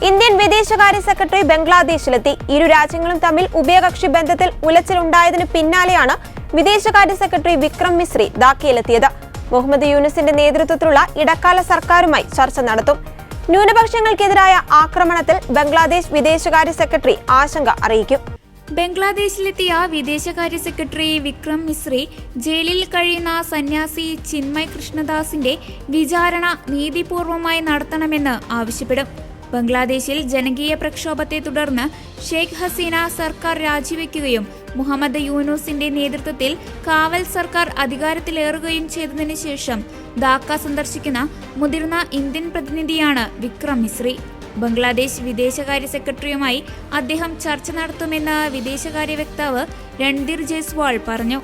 Indian വിദേശകാര്യ secretary ബംഗ്ലാദേശിലെത്തി. ഇരു രാജ്യങ്ങളും തമ്മിൽ ഉഭയകക്ഷി ബന്ധത്തിൽ ഉലച്ചിലുണ്ടായതിനു പിന്നാലെയാണ് വിദേശകാര്യ സെക്രട്ടറി വിക്രം മിസ്രി ധാക്കയിലെത്തിയത്. മുഹമ്മദ് യൂനുസിന്റെ നേതൃത്വത്തിലുള്ള ഇടക്കാല സർക്കാരുമായി ചർച്ച നടത്തും. ന്യൂനപക്ഷങ്ങൾക്കെതിരായ ആക്രമണത്തിൽ ബംഗ്ലാദേശ് വിദേശകാര്യ സെക്രട്ടറി ആശങ്ക അറിയിക്കും. ബംഗ്ലാദേശിലെത്തിയ വിദേശകാര്യ സെക്രട്ടറി വിക്രം മിസ്രി ജയിലിൽ കഴിയുന്ന സന്യാസി ചിന്മയ് കൃഷ്ണദാസിന്റെ വിചാരണ നീതിപൂർവമായി നടത്തണമെന്ന് ആവശ്യപ്പെടും. ബംഗ്ലാദേശിൽ ജനകീയ പ്രക്ഷോഭത്തെ തുടർന്ന് ഷെയ്ഖ് ഹസീന സർക്കാർ രാജിവെക്കുകയും മുഹമ്മദ് യൂനുസിന്റെ നേതൃത്വത്തിൽ കാവൽ സർക്കാർ അധികാരത്തിലേറുകയും ചെയ്തതിനു ശേഷം ധാക്ക സന്ദർശിക്കുന്ന മുതിർന്ന ഇന്ത്യൻ പ്രതിനിധിയാണ് വിക്രം മിസ്രി. ബംഗ്ലാദേശ് വിദേശകാര്യ സെക്രട്ടറിയുമായി അദ്ദേഹം ചർച്ച നടത്തുമെന്ന് വിദേശകാര്യ വക്താവ് രൺധീർ ജയ്സ്വാൾ പറഞ്ഞു.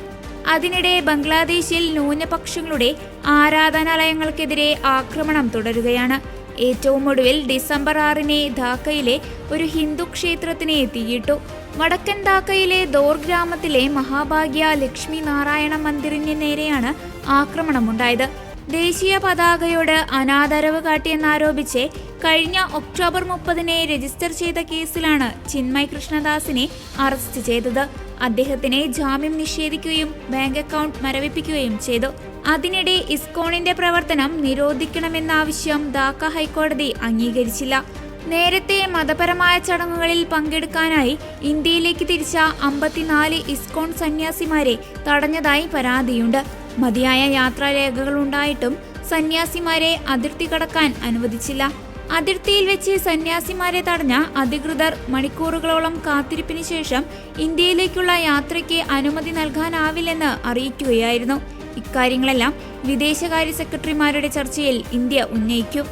അതിനിടെ ബംഗ്ലാദേശിൽ ന്യൂനപക്ഷങ്ങളുടെ ആരാധനാലയങ്ങൾക്കെതിരെ ആക്രമണം തുടരുകയാണ്. ഏറ്റവും ഒടുവിൽ ഡിസംബർ 6 ധാക്കയിലെ ഒരു ഹിന്ദു ക്ഷേത്രത്തിന് തീയിട്ടു. വടക്കൻ ധാക്കയിലെ ദോർ ഗ്രാമത്തിലെ മഹാഭാഗ്യ ലക്ഷ്മി നാരായണ മന്ദിറിന് നേരെയാണ് ആക്രമണമുണ്ടായത്. ദേശീയ പതാകയോട് അനാദരവ് കാട്ടിയെന്നാരോപിച്ച് കഴിഞ്ഞ ഒക്ടോബർ 30 രജിസ്റ്റർ ചെയ്ത കേസിലാണ് ചിന്മയ് കൃഷ്ണദാസിനെ അറസ്റ്റ് ചെയ്തത്. അദ്ദേഹത്തിന് ജാമ്യം നിഷേധിക്കുകയും ബാങ്ക് അക്കൗണ്ട് മരവിപ്പിക്കുകയും ചെയ്തു. അതിനിടെ ഇസ്കോണിന്റെ പ്രവർത്തനം നിരോധിക്കണമെന്ന ആവശ്യം ധാക്ക ഹൈക്കോടതി അംഗീകരിച്ചില്ല. നേരത്തെ മതപരമായ ചടങ്ങുകളിൽ പങ്കെടുക്കാനായി ഇന്ത്യയിലേക്ക് തിരിച്ച 54 ഇസ്കോൺ സന്യാസിമാരെ തടഞ്ഞതായി പരാതിയുണ്ട്. മതിയായ യാത്രാരേഖകൾ ഉണ്ടായിട്ടും സന്യാസിമാരെ അതിർത്തി കടക്കാൻ അനുവദിച്ചില്ല. അതിർത്തിയിൽ വെച്ച് സന്യാസിമാരെ തടഞ്ഞ അധികൃതർ മണിക്കൂറുകളോളം കാത്തിരിപ്പിന് ശേഷം ഇന്ത്യയിലേക്കുള്ള യാത്രയ്ക്ക് അനുമതി നൽകാനാവില്ലെന്ന് അറിയിക്കുകയായിരുന്നു. ഇക്കാര്യങ്ങളെല്ലാം വിദേശകാര്യ സെക്രട്ടറിമാരുടെ ചർച്ചയിൽ ഇന്ത്യ ഉന്നയിക്കും.